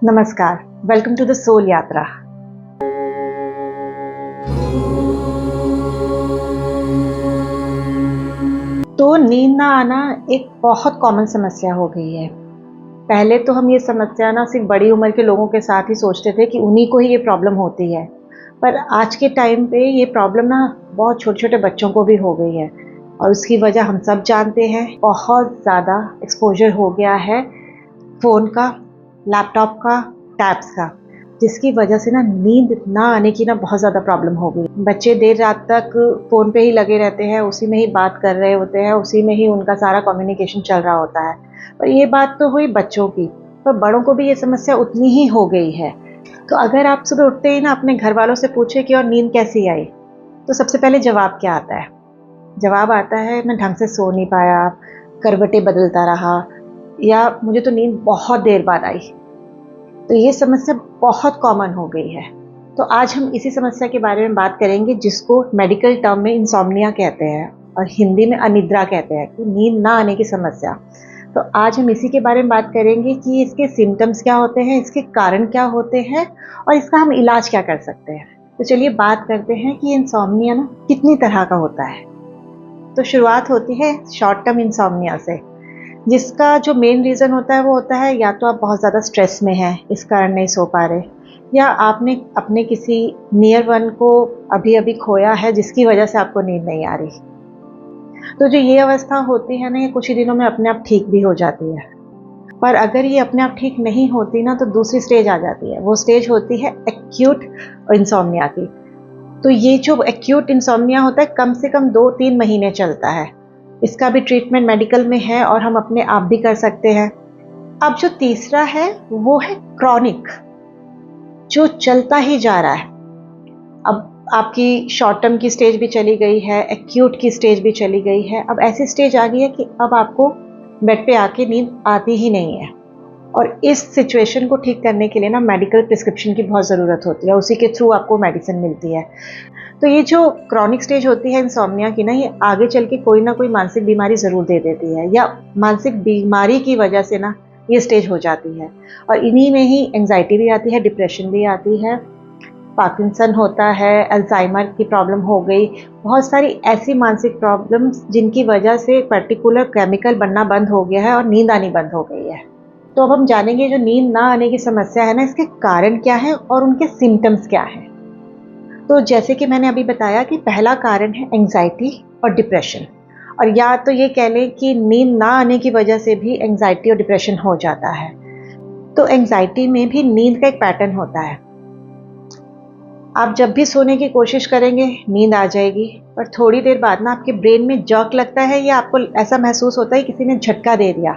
नमस्कार, welcome to the soul यात्रा। तो नींद ना आना एक बहुत कॉमन समस्या हो गई है। पहले तो हम ये समस्या ना सिर्फ बड़ी उम्र के लोगों के साथ ही सोचते थे कि उन्हीं को ही ये प्रॉब्लम होती है। पर आज के टाइम पे ये प्रॉब्लम ना बहुत छोटे-छोटे बच्चों को भी हो गई है और उसकी वजह हम सब जानते हैं, बहुत ज़्यादा एक्सपोज़र हो गया है फ़ोन का, लैपटॉप का, टैब्स का, जिसकी वजह से ना नींद ना आने की ना बहुत ज़्यादा प्रॉब्लम हो गई। बच्चे देर रात तक फ़ोन पे ही लगे रहते हैं, उसी में ही बात कर रहे होते हैं, उसी में ही उनका सारा कम्युनिकेशन चल रहा होता है। और ये बात तो हुई बच्चों की, पर बड़ों को भी ये समस्या उतनी ही हो गई है। तो अगर आप सुबह उठते ही ना अपने घर वालों से पूछे कि और नींद कैसी आई, तो सबसे पहले जवाब क्या आता है? जवाब आता है मैं ढंग से सो नहीं पाया, करवटें बदलता रहा, या मुझे तो नींद बहुत देर बाद आई। तो ये समस्या बहुत कॉमन हो गई है। तो आज हम इसी समस्या के बारे में बात करेंगे, जिसको मेडिकल टर्म में इंसोम्निया कहते हैं और हिंदी में अनिद्रा कहते हैं, कि नींद ना आने की समस्या। तो आज हम इसी के बारे में बात करेंगे कि इसके सिम्टम्स क्या होते हैं, इसके कारण क्या होते हैं और इसका हम इलाज क्या कर सकते हैं। तो चलिए बात करते हैं कि इंसोम्निया ना कितनी तरह का होता है। तो शुरुआत होती है शॉर्ट टर्म इंसोम्निया से, जिसका जो मेन रीज़न होता है वो होता है या तो आप बहुत ज़्यादा स्ट्रेस में हैं, इस कारण नहीं सो पा रहे, या आपने अपने किसी नियर वन को अभी अभी खोया है जिसकी वजह से आपको नींद नहीं आ रही। तो जो ये अवस्था होती है ना, ये कुछ ही दिनों में अपने आप ठीक भी हो जाती है। पर अगर ये अपने आप ठीक नहीं होती ना, तो दूसरी स्टेज आ जाती है। वो स्टेज होती है एक्यूट इंसोम्निया की। तो ये जो एक्यूट इंसोम्निया होता है, कम से कम 2-3 महीने चलता है। इसका भी ट्रीटमेंट मेडिकल में है और हम अपने आप भी कर सकते हैं। अब जो तीसरा है वो है क्रॉनिक, जो चलता ही जा रहा है। अब आपकी शॉर्ट टर्म की स्टेज भी चली गई है, एक्यूट की स्टेज भी चली गई है, अब ऐसी स्टेज आ गई है कि अब आपको बेड पे आके नींद आती ही नहीं है। और इस सिचुएशन को ठीक करने के लिए ना मेडिकल प्रिस्क्रिप्शन की बहुत ज़रूरत होती है, उसी के थ्रू आपको मेडिसिन मिलती है। तो ये जो क्रॉनिक स्टेज होती है इंसोम्निया की ना, ये आगे चल के कोई ना कोई मानसिक बीमारी ज़रूर दे देती है, या मानसिक बीमारी की वजह से ना ये स्टेज हो जाती है। और इन्हीं में ही एंग्जाइटी भी आती है, डिप्रेशन भी आती है, पार्किंसन होता है, अल्जाइमर की प्रॉब्लम हो गई, बहुत सारी ऐसी मानसिक प्रॉब्लम्स जिनकी वजह से पर्टिकुलर केमिकल बनना बंद हो गया है और नींद आनी बंद हो गई है। तो अब हम जानेंगे जो नींद ना आने की समस्या है ना, इसके कारण क्या है और उनके सिम्टम्स क्या हैं। तो जैसे कि मैंने अभी बताया कि पहला कारण है एंग्जाइटी और डिप्रेशन, और या तो ये कह लें कि नींद ना आने की वजह से भी एंग्जाइटी और डिप्रेशन हो जाता है। तो एंग्जाइटी में भी नींद का एक पैटर्न होता है। आप जब भी सोने की कोशिश करेंगे नींद आ जाएगी, पर थोड़ी देर बाद ना आपके ब्रेन में जर्क लगता है, या आपको ऐसा महसूस होता है किसी ने झटका दे दिया,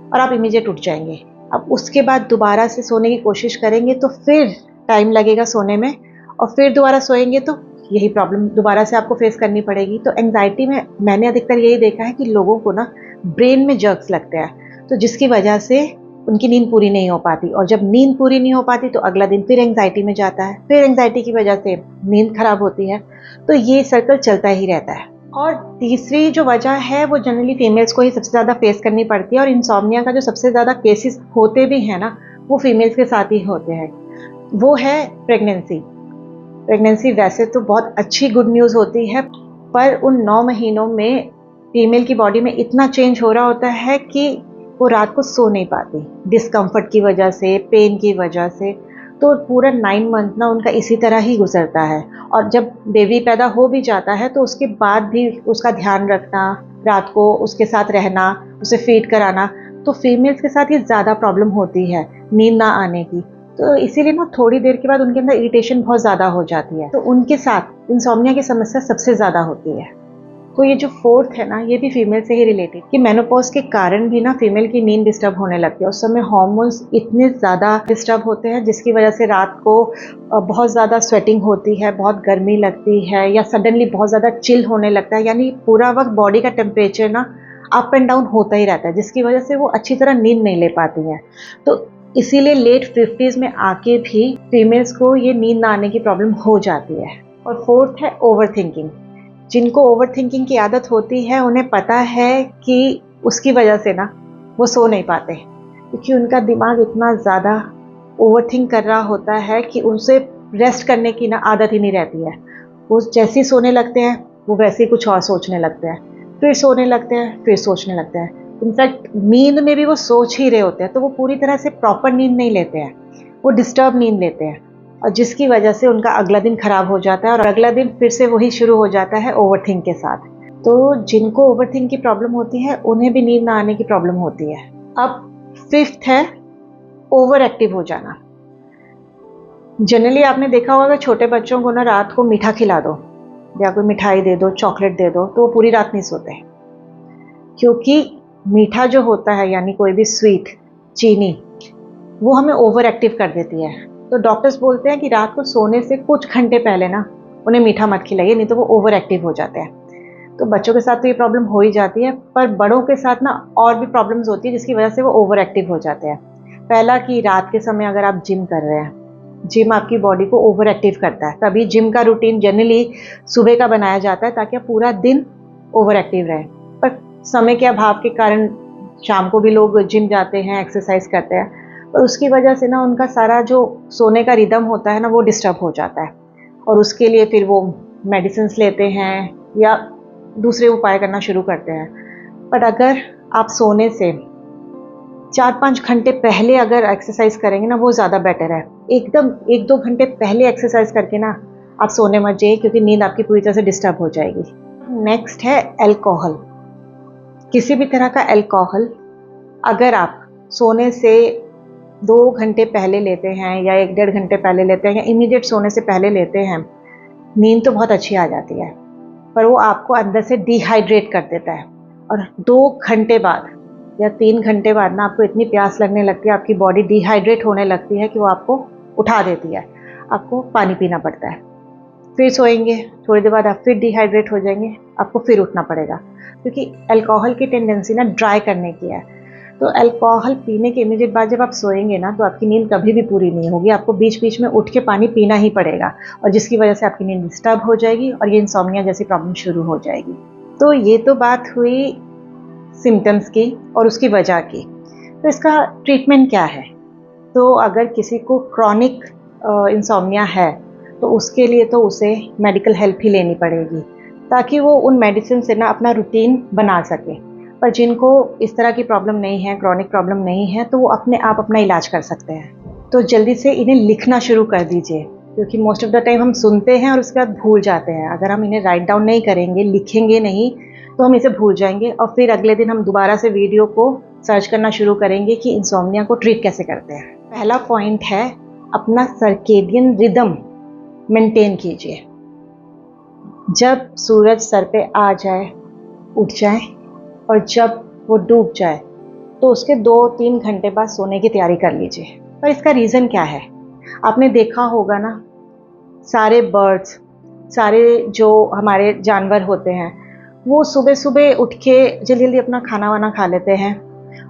और आप इमीडिएट उठ जाएंगे। अब उसके बाद दोबारा से सोने की कोशिश करेंगे तो फिर टाइम लगेगा सोने में, और फिर दोबारा सोएंगे तो यही प्रॉब्लम दोबारा से आपको फेस करनी पड़ेगी। तो एंग्जाइटी में मैंने अधिकतर यही देखा है कि लोगों को ना ब्रेन में जर्क्स लगते हैं, तो जिसकी वजह से उनकी नींद पूरी नहीं हो पाती, और जब नींद पूरी नहीं हो पाती तो अगला दिन फिर एंग्जाइटी में जाता है, फिर एंग्जाइटी की वजह से नींद खराब होती है। तो ये सर्कल चलता ही रहता है। और तीसरी जो वजह है वो जनरली फीमेल्स को ही सबसे ज़्यादा फेस करनी पड़ती है, और इंसोम्निया का जो सबसे ज़्यादा केसेस होते भी हैं ना, वो फीमेल्स के साथ ही होते हैं। वो है प्रेगनेंसी। प्रेगनेंसी वैसे तो बहुत अच्छी गुड न्यूज़ होती है, पर उन 9 महीनों में फीमेल की बॉडी में इतना चेंज हो रहा होता है कि वो रात को सो नहीं पाती, डिस्कम्फर्ट की वजह से, पेन की वजह से। तो पूरा 9 मंथ ना उनका इसी तरह ही गुजरता है। और जब बेबी पैदा हो भी जाता है तो उसके बाद भी उसका ध्यान रखना, रात को उसके साथ रहना, उसे फीड कराना, तो फीमेल्स के साथ ये ज़्यादा प्रॉब्लम होती है नींद ना आने की। तो इसीलिए ना थोड़ी देर के बाद उनके अंदर इरिटेशन बहुत ज़्यादा हो जाती है, तो उनके साथ इंसोम्निया की समस्या सबसे ज़्यादा होती है। तो ये जो फोर्थ है ना, ये भी फीमेल से ही रिलेटेड, कि मेनोपॉज के कारण भी ना फीमेल की नींद डिस्टर्ब होने लगती है। उस समय हार्मोन्स इतने ज़्यादा डिस्टर्ब होते हैं, जिसकी वजह से रात को बहुत ज़्यादा स्वेटिंग होती है, बहुत गर्मी लगती है, या सडनली बहुत ज़्यादा चिल होने लगता है, यानी पूरा वक्त बॉडी का टेम्परेचर ना अप एंड डाउन होता ही रहता है, जिसकी वजह से वो अच्छी तरह नींद नहीं ले पाती हैं। तो इसीलिए लेट 50s में आके भी फीमेल्स को ये नींद ना आने की प्रॉब्लम हो जाती है। और फोर्थ है ओवर थिंकिंग। जिनको ओवर थिंकिंग की आदत होती है, उन्हें पता है कि उसकी वजह से ना वो सो नहीं पाते, क्योंकि उनका दिमाग इतना ज़्यादा ओवरथिंक कर रहा होता है कि उनसे रेस्ट करने की ना आदत ही नहीं रहती है। वो जैसे ही सोने लगते हैं वो वैसे ही कुछ और सोचने लगते हैं, फिर सोने लगते हैं, फिर सोचने लगते हैं। इनफैक्ट नींद में भी वो सोच ही रहे होते हैं, तो वो पूरी तरह से प्रॉपर नींद नहीं लेते हैं, वो डिस्टर्ब नींद लेते हैं, और जिसकी वजह से उनका अगला दिन खराब हो जाता है और अगला दिन फिर से वही शुरू हो जाता है ओवरथिंक के साथ। तो जिनको ओवरथिंक की प्रॉब्लम होती है उन्हें भी नींद ना आने की प्रॉब्लम होती है। अब फिफ्थ है ओवर एक्टिव हो जाना। जनरली आपने देखा होगा कि छोटे बच्चों को ना रात को मीठा खिला दो या कोई मिठाई दे दो, चॉकलेट दे दो, तो वो पूरी रात नहीं सोते, क्योंकि मीठा जो होता है यानी कोई भी स्वीट, चीनी, वो हमें ओवर एक्टिव कर देती है। तो डॉक्टर्स बोलते हैं कि रात को सोने से कुछ घंटे पहले ना उन्हें मीठा मत खिलाइए, नहीं तो वो ओवर एक्टिव हो जाते हैं। तो बच्चों के साथ तो ये प्रॉब्लम हो ही जाती है, पर बड़ों के साथ ना और भी प्रॉब्लम्स होती है जिसकी वजह से वो ओवर एक्टिव हो जाते हैं। पहला कि रात के समय अगर आप जिम कर रहे हैं, जिम आपकी बॉडी को ओवर एक्टिव करता है, तभी जिम का रूटीन जनरली सुबह का बनाया जाता है ताकि आप पूरा दिन ओवर एक्टिव रहें। पर समय के अभाव के कारण शाम को भी लोग जिम जाते हैं, एक्सरसाइज करते हैं, और उसकी वजह से ना उनका सारा जो सोने का रिदम होता है ना वो डिस्टर्ब हो जाता है, और उसके लिए फिर वो मेडिसिन लेते हैं या दूसरे उपाय करना शुरू करते हैं। बट अगर आप सोने से 4-5 घंटे पहले अगर एक्सरसाइज करेंगे ना वो ज़्यादा बेटर है। एकदम 1-2 घंटे पहले एक्सरसाइज करके ना आप सोने मत जाइए, क्योंकि नींद आपकी पूरी तरह से डिस्टर्ब हो जाएगी। नेक्स्ट है अल्कोहल। किसी भी तरह का अल्कोहल अगर आप सोने से 2 घंटे पहले लेते हैं या 1-1.5 घंटे पहले लेते हैं या इमीडिएट सोने से पहले लेते हैं, नींद तो बहुत अच्छी आ जाती है, पर वो आपको अंदर से डिहाइड्रेट कर देता है, और 2 घंटे बाद या 3 घंटे बाद ना आपको इतनी प्यास लगने लगती है, आपकी बॉडी डिहाइड्रेट होने लगती है कि वो आपको उठा देती है, आपको पानी पीना पड़ता है। फिर सोएंगे, थोड़ी देर बाद आप फिर डिहाइड्रेट हो जाएंगे, आपको फिर उठना पड़ेगा, क्योंकि अल्कोहल की टेंडेंसी ना ड्राई करने की है। तो अल्कोहल पीने के इमीडिएट बाद जब आप सोएंगे ना तो आपकी नींद कभी भी पूरी नहीं होगी, आपको बीच बीच में उठ के पानी पीना ही पड़ेगा, और जिसकी वजह से आपकी नींद डिस्टर्ब हो जाएगी और ये इंसोम्निया जैसी प्रॉब्लम शुरू हो जाएगी। तो ये तो बात हुई सिम्टम्स की और उसकी वजह की। तो इसका ट्रीटमेंट क्या है? तो अगर किसी को क्रॉनिक इंसोम्निया है तो उसके लिए तो उसे मेडिकल हेल्प ही लेनी पड़ेगी, ताकि वो उन मेडिसिन से ना अपना रूटीन बना सके। पर जिनको इस तरह की प्रॉब्लम नहीं है, क्रॉनिक प्रॉब्लम नहीं है, तो वो अपने आप अपना इलाज कर सकते हैं। तो जल्दी से इन्हें लिखना शुरू कर दीजिए, क्योंकि मोस्ट ऑफ द टाइम हम सुनते हैं और उसके बाद भूल जाते हैं। अगर हम इन्हें राइट डाउन नहीं करेंगे, लिखेंगे नहीं, तो हम इसे भूल जाएंगे, और फिर अगले दिन हम दोबारा से वीडियो को सर्च करना शुरू करेंगे कि इंसोम्निया को ट्रीट कैसे करते हैं। पहला पॉइंट है अपना सर्केडियन रिदम मेंटेन कीजिए। जब सूरज सर पे आ जाए उठ जाए, और जब वो डूब जाए तो उसके 2-3 घंटे बाद सोने की तैयारी कर लीजिए। और इसका रीज़न क्या है? आपने देखा होगा ना, सारे बर्ड्स, सारे जो हमारे जानवर होते हैं, वो सुबह सुबह उठ के जल्दी जल्दी अपना खाना वाना खा लेते हैं,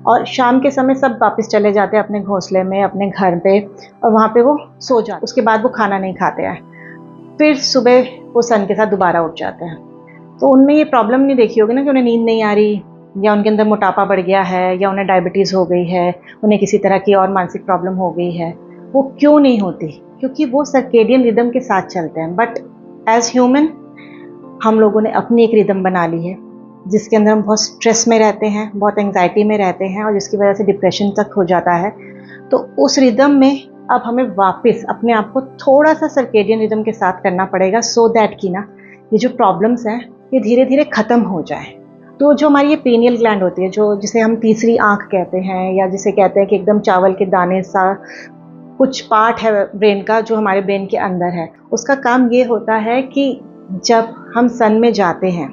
और शाम के समय सब वापस चले जाते हैं अपने घोंसले में, अपने घर पे, और वहाँ पे वो सो जाते। उसके बाद वो खाना नहीं खाते हैं, फिर सुबह वो सन के साथ दोबारा उठ जाते हैं। तो उनमें ये प्रॉब्लम नहीं देखी होगी ना कि उन्हें नींद नहीं आ रही, या उनके अंदर मोटापा बढ़ गया है, या उन्हें डायबिटीज़ हो गई है, उन्हें किसी तरह की और मानसिक प्रॉब्लम हो गई है। वो क्यों नहीं होती? क्योंकि वो सर्केडियन रिदम के साथ चलते हैं। बट एज ह्यूमन हम लोगों ने अपनी एक रिदम बना ली है, जिसके अंदर हम बहुत स्ट्रेस में रहते हैं, बहुत एंग्जाइटी में रहते हैं, और जिसकी वजह से डिप्रेशन तक हो जाता है। तो उस रिदम में अब हमें वापस अपने आप को थोड़ा सा सर्केडियन रिदम के साथ करना पड़ेगा, सो दैट कि ना ये जो प्रॉब्लम्स हैं ये धीरे धीरे ख़त्म हो जाए। तो जो हमारी ये पीनियल ग्लैंड होती है, जो जिसे हम तीसरी आंख कहते हैं, या जिसे कहते हैं कि एकदम चावल के दाने सा कुछ पार्ट है ब्रेन का जो हमारे ब्रेन के अंदर है, उसका काम ये होता है कि जब हम सन में जाते हैं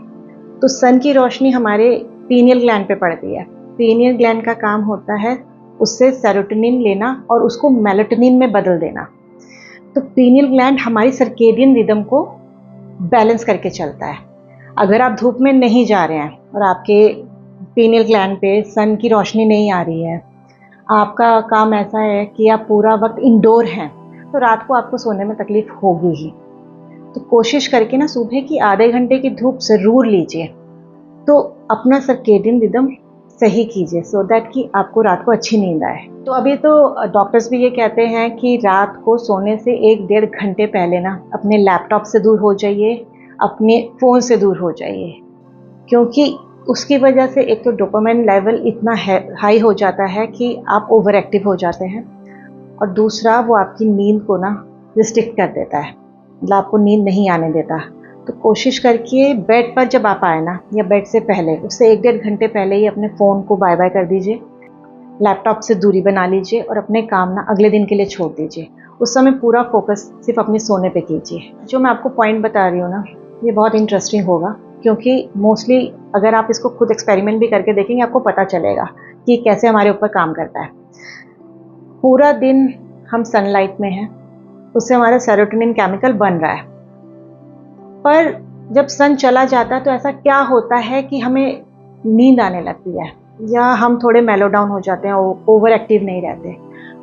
तो सन की रोशनी हमारे पीनियल ग्लैंड पे पड़ती है। पीनियल ग्लैंड का काम होता है उससे सेरोटोनिन लेना और उसको मेलाटोनिन में बदल देना। तो पीनियल ग्लैंड हमारी सर्केडियन रिदम को बैलेंस करके चलता है। अगर आप धूप में नहीं जा रहे हैं और आपके पीनियल ग्लैंड पे सन की रोशनी नहीं आ रही है, आपका काम ऐसा है कि आप पूरा वक्त इंडोर हैं, तो रात को आपको सोने में तकलीफ होगी ही। तो कोशिश करके ना सुबह की आधे घंटे की धूप ज़रूर लीजिए, तो अपना सर्केडियन रिदम सही कीजिए सो दैट कि आपको रात को अच्छी नींद आए। तो अभी तो डॉक्टर्स भी ये कहते हैं कि रात को सोने से 1 डेढ़ घंटे पहले ना अपने लैपटॉप से दूर हो जाइए, अपने फ़ोन से दूर हो जाइए, क्योंकि उसकी वजह से एक तो डोपामाइन लेवल इतना हाई हो जाता है कि आप ओवर एक्टिव हो जाते हैं, और दूसरा वो आपकी नींद को ना रिस्ट्रिक्ट कर देता है, मतलब आपको नींद नहीं आने देता। तो कोशिश करके बेड पर जब आप आए ना, या बेड से पहले, उससे 1 डेढ़ घंटे पहले ही अपने फ़ोन को बाय बाय कर दीजिए, लैपटॉप से दूरी बना लीजिए और अपने काम ना अगले दिन के लिए छोड़ दीजिए। उस समय पूरा फोकस सिर्फ अपने सोने पे कीजिए। जो मैं आपको पॉइंट बता रही हूँ ना, ये बहुत इंटरेस्टिंग होगा, क्योंकि मोस्टली अगर आप इसको खुद एक्सपेरिमेंट भी करके देखेंगे आपको पता चलेगा कि कैसे हमारे ऊपर काम करता है। पूरा दिन हम सनलाइट में हैं, उससे हमारा सेरोटोनिन केमिकल बन रहा है, पर जब सन चला जाता है तो ऐसा क्या होता है कि हमें नींद आने लगती है, या हम थोड़े मेलो डाउन हो जाते हैं, ओवर एक्टिव नहीं रहते।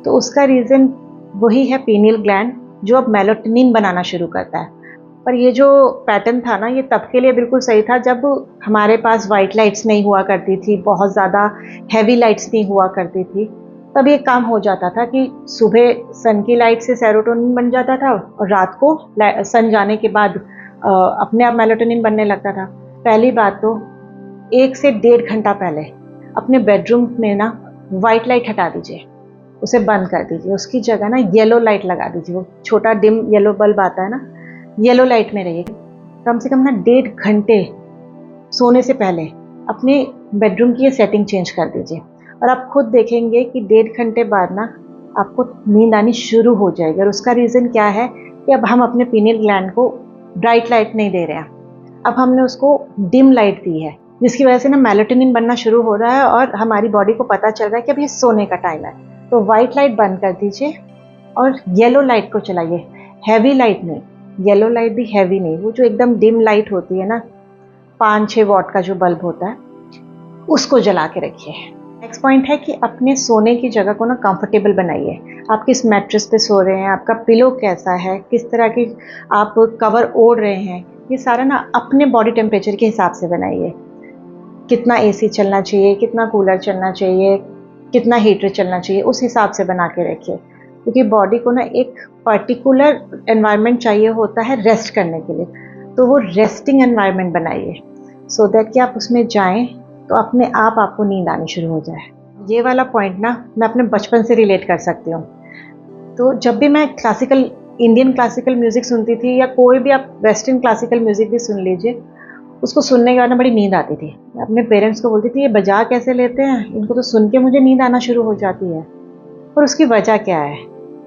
तो उसका रीज़न वही है पीनियल ग्लैंड, जो अब मेलाटोनिन बनाना शुरू करता है। पर ये जो पैटर्न था ना, ये तब के लिए बिल्कुल सही था जब हमारे पास वाइट लाइट्स नहीं हुआ करती थी, बहुत ज़्यादा हैवी लाइट्स नहीं हुआ करती थी। तब ये काम हो जाता था कि सुबह सन की लाइट से सेरोटोनिन बन जाता था, और रात को सन जाने के बाद अपने आप मेलाटोनिन बनने लगता था। पहली बात तो 1 से 1.5 घंटा पहले अपने बेडरूम में ना वाइट लाइट हटा दीजिए, उसे बंद कर दीजिए, उसकी जगह ना येलो लाइट लगा दीजिए। वो छोटा डिम येलो बल्ब आता है ना, येलो लाइट में रहिए। कम से कम ना 1.5 घंटे सोने से पहले अपने बेडरूम की ये सेटिंग चेंज कर दीजिए, और आप खुद देखेंगे कि 1.5 घंटे बाद ना आपको नींद आनी शुरू हो जाएगी। और उसका रीज़न क्या है कि अब हम अपने पीनियल ग्लैंड को ब्राइट लाइट नहीं दे रहे हैं, अब हमने उसको डिम लाइट दी है, जिसकी वजह से ना मेलाटोनिन बनना शुरू हो रहा है और हमारी बॉडी को पता चल रहा है कि अब ये सोने का टाइम है। तो वाइट लाइट बंद कर दीजिए और येलो लाइट को चलाइए, हैवी लाइट नहीं, येलो लाइट भी हैवी नहीं, वो जो एकदम डिम लाइट होती है ना, 5-6 वॉट का जो बल्ब होता है, उसको जला के रखिए। नेक्स्ट पॉइंट है कि अपने सोने की जगह को ना कंफर्टेबल बनाइए। आप किस मैट्रेस पे सो रहे हैं, आपका पिलो कैसा है, किस तरह की आप कवर ओढ़ रहे हैं, ये सारा ना अपने बॉडी टेम्परेचर के हिसाब से बनाइए। कितना एसी चलना चाहिए, कितना कूलर चलना चाहिए, कितना हीटर चलना चाहिए, उस हिसाब से बना के रखिए, क्योंकि बॉडी को ना एक पर्टिकुलर एनवायरनमेंट चाहिए होता है रेस्ट करने के लिए। तो वो रेस्टिंग एनवायरनमेंट बनाइए, सो दैट कि आप उसमें जाएं तो अपने आप आपको नींद आनी शुरू हो जाए। ये वाला पॉइंट ना मैं अपने बचपन से रिलेट कर सकती हूँ। तो जब भी मैं क्लासिकल, इंडियन क्लासिकल म्यूज़िक सुनती थी, या कोई भी आप वेस्टर्न क्लासिकल म्यूज़िक भी सुन लीजिए, उसको सुनने के बाद ना बड़ी नींद आती थी। मैं अपने पेरेंट्स को बोलती थी, ये बजा कैसे लेते हैं, इनको तो सुन के मुझे नींद आना शुरू हो जाती है। और उसकी वजह क्या है,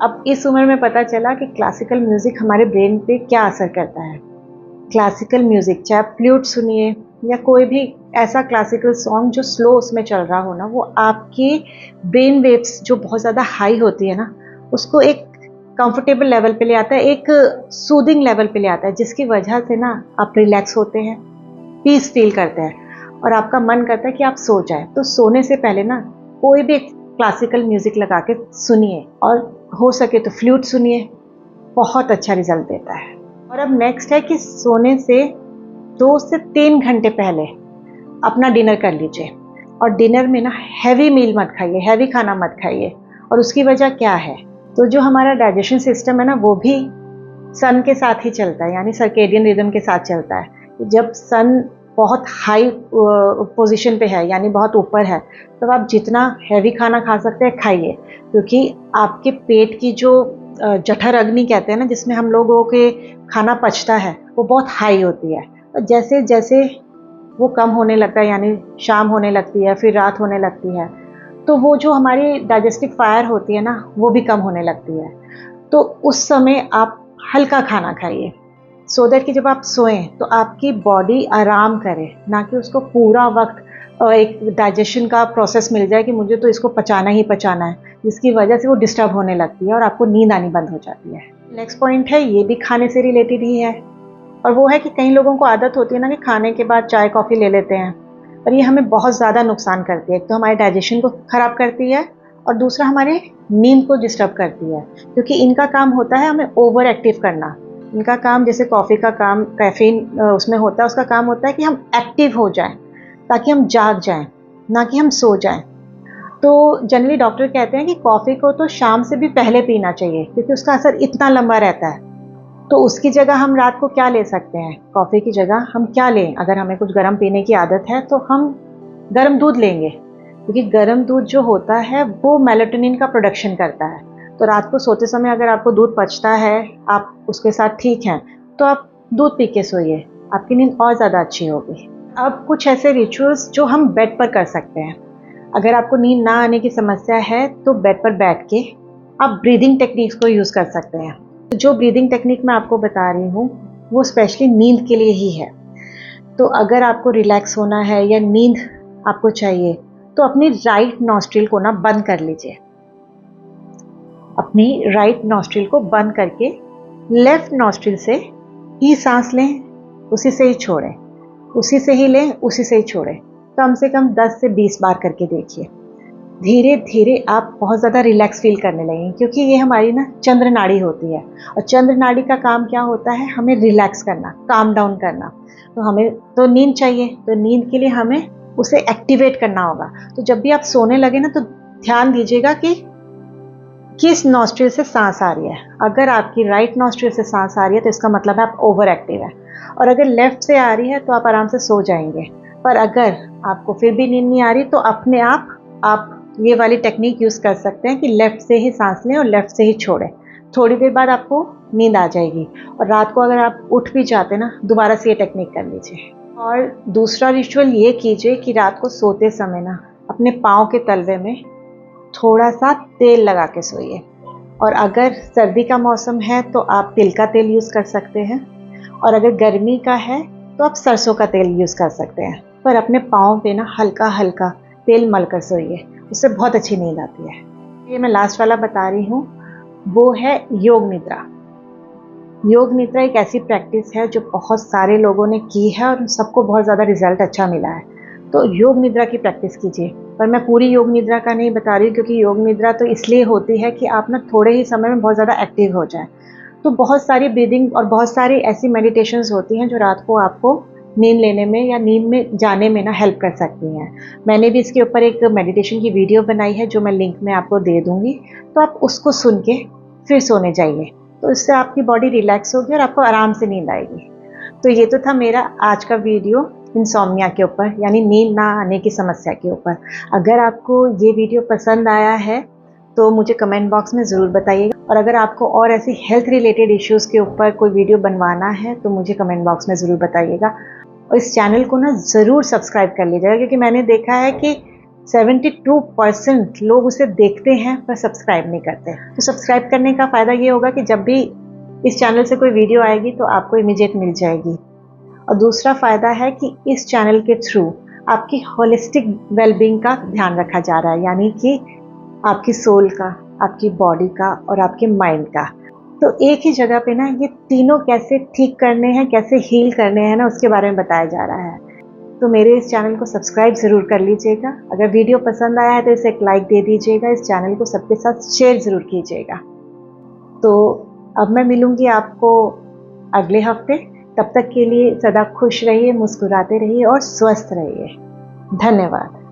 अब इस उम्र में पता चला कि क्लासिकल म्यूज़िक हमारे ब्रेन पे क्या असर करता है। क्लासिकल म्यूज़िक, चाहे आप फ्लूट सुनिए या कोई भी ऐसा क्लासिकल सॉन्ग जो स्लो उसमें चल रहा हो ना, वो आपकी ब्रेन वेव्स जो बहुत ज़्यादा हाई होती है ना, उसको एक कंफर्टेबल लेवल पे ले आता है, एक सूदिंग लेवल पे ले आता है, जिसकी वजह से ना आप रिलैक्स होते हैं, पीस फील करते हैं, और आपका मन करता है कि आप सो जाए। तो सोने से पहले ना कोई भी क्लासिकल म्यूज़िक लगा के सुनिए, और हो सके तो फ्लूट सुनिए, बहुत अच्छा रिजल्ट देता है। और अब नेक्स्ट है कि सोने से 2 से 3 घंटे पहले अपना डिनर कर लीजिए, और डिनर में ना हैवी मील मत खाइए, हैवी खाना मत खाइए। और उसकी वजह क्या है, तो जो हमारा डाइजेशन सिस्टम है ना, वो भी सन के साथ ही चलता है, यानी सर्केडियन रिदम के साथ चलता है। जब सन बहुत हाई पोजीशन पे है, यानी बहुत ऊपर है, तो आप जितना हैवी खाना खा सकते हैं खाइए, क्योंकि आपके पेट की जो जठर अग्नि कहते हैं ना, जिसमें हम लोगों के खाना पचता है, वो बहुत हाई होती है। और जैसे जैसे वो कम होने लगता है, यानी शाम होने लगती है, फिर रात होने लगती है, तो वो जो हमारी डाइजेस्टिव फायर होती है ना, वो भी कम होने लगती है। तो उस समय आप हल्का खाना खाइए, सो दैट कि जब आप सोएं तो आपकी बॉडी आराम करे, ना कि उसको पूरा वक्त एक डाइजेशन का प्रोसेस मिल जाए कि मुझे तो इसको पचाना ही पचाना है, जिसकी वजह से वो डिस्टर्ब होने लगती है और आपको नींद आनी बंद हो जाती है। नेक्स्ट पॉइंट है, ये भी खाने से रिलेटेड ही है, और वो है कि कई लोगों को आदत होती है ना कि खाने के बाद चाय कॉफ़ी ले लेते हैं, पर ये हमें बहुत ज़्यादा नुकसान करती है। एक तो हमारे डाइजेशन को ख़राब करती है, और दूसरा हमारे नींद को डिस्टर्ब करती है, क्योंकि इनका काम होता है हमें ओवर एक्टिव करना। इनका काम, जैसे कॉफ़ी का काम कैफ़ीन उसमें होता है, उसका काम होता है कि हम एक्टिव हो जाएं, ताकि हम जाग जाएं। ना कि हम सो जाएं। तो जनरली डॉक्टर कहते हैं कि कॉफ़ी को तो शाम से भी पहले पीना चाहिए क्योंकि उसका असर इतना लंबा रहता है। तो उसकी जगह हम रात को क्या ले सकते हैं? कॉफ़ी की जगह हम क्या लें? अगर हमें कुछ गर्म पीने की आदत है तो हम गर्म दूध लेंगे, क्योंकि गर्म दूध जो होता है वो मेलाटोनिन का प्रोडक्शन करता है। तो रात को सोते समय अगर आपको दूध पचता है, आप उसके साथ ठीक हैं, तो आप दूध पी के सोइए, आपकी नींद और ज़्यादा अच्छी होगी। अब कुछ ऐसे रिचुअल्स जो हम बेड पर कर सकते हैं। अगर आपको नींद ना आने की समस्या है तो बेड पर बैठ के आप ब्रीदिंग टेक्निक्स को यूज़ कर सकते हैं। तो जो ब्रीदिंग टेक्निक मैं आपको बता रही हूँ वो स्पेशली नींद के लिए ही है। तो अगर आपको रिलैक्स होना है या नींद आपको चाहिए तो अपनी राइट नॉस्ट्रिल को ना बंद कर लीजिए। अपनी राइट नॉस्ट्रिल को बंद करके लेफ्ट नॉस्ट्रिल से ही सांस लें, उसी से ही छोड़ें, उसी से ही लें, उसी से ही छोड़ें। कम से कम 10 से 20 बार करके देखिए। धीरे धीरे आप बहुत ज़्यादा रिलैक्स फील करने लगेंगे, क्योंकि ये हमारी ना चंद्र नाड़ी होती है और चंद्र नाड़ी का काम क्या होता है? हमें रिलैक्स करना, काम डाउन करना। तो हमें तो नींद चाहिए, तो नींद के लिए हमें उसे एक्टिवेट करना होगा। तो जब भी आप सोने लगे ना तो ध्यान दीजिएगा कि किस नॉस्ट्रिल से सांस आ रही है। अगर आपकी राइट नॉस्ट्रिल से सांस आ रही है तो इसका मतलब है आप ओवर एक्टिव है, और अगर लेफ्ट से आ रही है तो आप आराम से सो जाएंगे। पर अगर आपको फिर भी नींद नहीं आ रही तो अपने आप ये वाली टेक्निक यूज़ कर सकते हैं कि लेफ़्ट से ही सांस लें और लेफ़्ट से ही छोड़ें। थोड़ी देर बाद आपको नींद आ जाएगी, और रात को अगर आप उठ भी जाते ना, दोबारा से ये टेक्निक कर लीजिए। और दूसरा रिचुअल ये कीजिए कि रात को सोते समय ना अपने पाँव के तलवे में थोड़ा सा तेल लगा के सोइए। और अगर सर्दी का मौसम है तो आप तिल का तेल यूज़ कर सकते हैं, और अगर गर्मी का है तो आप सरसों का तेल यूज़ कर सकते हैं। पर अपने पाँव पे ना हल्का हल्का तेल मल कर सोइए, उससे बहुत अच्छी नींद आती है। ये मैं लास्ट वाला बता रही हूँ, वो है योग निद्रा। योग निद्रा एक ऐसी प्रैक्टिस है जो बहुत सारे लोगों ने की है और सबको बहुत ज़्यादा रिजल्ट अच्छा मिला है। तो योग निद्रा की प्रैक्टिस कीजिए। पर मैं पूरी योग निद्रा का नहीं बता रही हूँ, क्योंकि योग निद्रा तो इसलिए होती है कि आप ना थोड़े ही समय में बहुत ज़्यादा एक्टिव हो जाएं। तो बहुत सारी ब्रीदिंग और बहुत सारी ऐसी मेडिटेशंस होती हैं जो रात को आपको नींद लेने में या नींद में जाने में ना हेल्प कर सकती हैं। मैंने भी इसके ऊपर एक मेडिटेशन की वीडियो बनाई है जो मैं लिंक में आपको दे दूँगी, तो आप उसको सुन के फिर सोने जाइए। तो इससे आपकी बॉडी रिलैक्स होगी और आपको आराम से नींद आएगी। तो ये तो था मेरा आज का वीडियो इंसोम्निया के ऊपर, यानी नींद ना आने की समस्या के ऊपर। अगर आपको ये वीडियो पसंद आया है तो मुझे कमेंट बॉक्स में ज़रूर बताइएगा, और अगर आपको और ऐसी हेल्थ रिलेटेड इश्यूज़ के ऊपर कोई वीडियो बनवाना है तो मुझे कमेंट बॉक्स में ज़रूर बताइएगा। और इस चैनल को ना ज़रूर सब्सक्राइब कर लीजिएगा, क्योंकि मैंने देखा है कि 72% लोग उसे देखते हैं पर सब्सक्राइब नहीं करते। तो सब्सक्राइब करने का फ़ायदा ये होगा कि जब भी इस चैनल से कोई वीडियो आएगी तो आपको इमीडिएट मिल जाएगी। और दूसरा फ़ायदा है कि इस चैनल के थ्रू आपकी होलिस्टिक वेलबींग का ध्यान रखा जा रहा है, यानी कि आपकी सोल का, आपकी बॉडी का और आपके माइंड का। तो एक ही जगह पे ना ये तीनों कैसे ठीक करने हैं, कैसे हील करने हैं ना, उसके बारे में बताया जा रहा है। तो मेरे इस चैनल को सब्सक्राइब ज़रूर कर लीजिएगा। अगर वीडियो पसंद आया है तो इसे एक लाइक दे दीजिएगा। इस चैनल को सबके साथ शेयर ज़रूर कीजिएगा। तो अब मैं मिलूँगी आपको अगले हफ्ते। तब तक के लिए सदा खुश रहिए, मुस्कुराते रहिए और स्वस्थ रहिए। धन्यवाद।